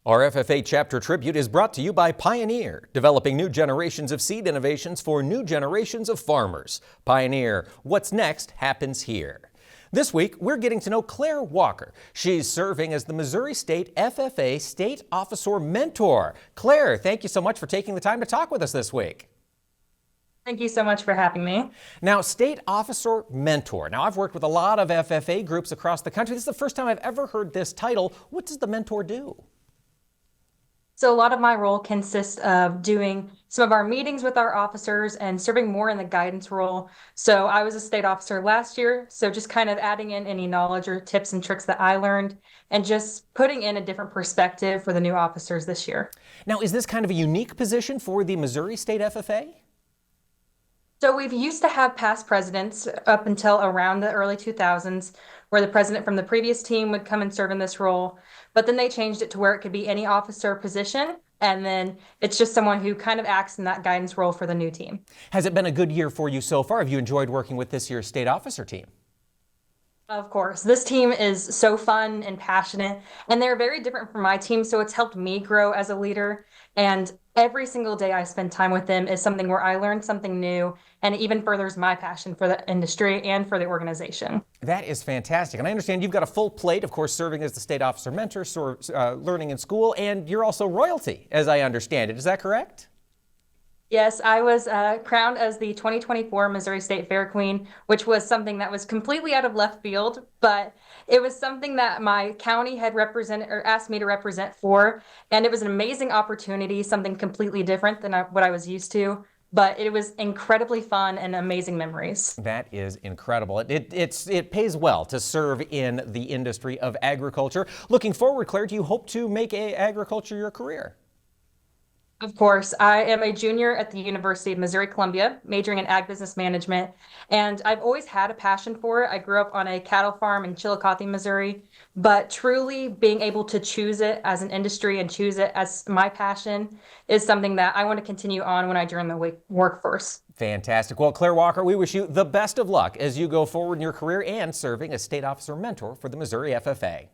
Our FFA Chapter Tribute is brought to you by Pioneer, developing new generations of seed innovations for new generations of farmers. Pioneer, what's next happens here. This week, we're getting to know Claire Walker. She's serving as the Missouri State FFA State Officer Mentor. Claire, thank you so much for taking the time to talk with us this week. Thank you so much for having me. Now, State Officer Mentor. Now, I've worked with a lot of FFA groups across the country. This is the first time I've ever heard this title. What does the mentor do? So a lot of my role consists of doing some of our meetings with our officers and serving more in the guidance role. So I was a state officer last year, so just kind of adding in any knowledge or tips and tricks that I learned and just putting in a different perspective for the new officers this year. Now, is this kind of a unique position for the Missouri State FFA? So we've used to have past presidents up until around the early 2000s, where the president from the previous team would come and serve in this role. But then they changed it to where it could be any officer position. And then it's just someone who kind of acts in that guidance role for the new team. Has it been a good year for you so far? Have you enjoyed working with this year's state officer team? Of course, this team is so fun and passionate, and they're very different from my team, so it's helped me grow as a leader. And every single day I spend time with them is something where I learn something new, and it even furthers my passion for the industry and for the organization. That is fantastic. And I understand you've got a full plate, of course, serving as the State Officer Mentor, learning in school, and you're also royalty, as I understand it. Is that correct? Yes, I was crowned as the 2024 Missouri State Fair Queen, which was something that was completely out of left field, but it was something that my county had represented or asked me to represent for, and it was an amazing opportunity, something completely different than what I was used to, but it was incredibly fun and amazing memories. That is incredible. It pays well to serve in the industry of agriculture. Looking forward, Claire, do you hope to make agriculture your career? Of course, I am a junior at the University of Missouri-Columbia, majoring in ag business management, and I've always had a passion for it. I grew up on a cattle farm in Chillicothe, Missouri, but truly being able to choose it as an industry and choose it as my passion is something that I want to continue on when I join the workforce. Fantastic. Well, Claire Walker, we wish you the best of luck as you go forward in your career and serving as State Officer Mentor for the Missouri FFA.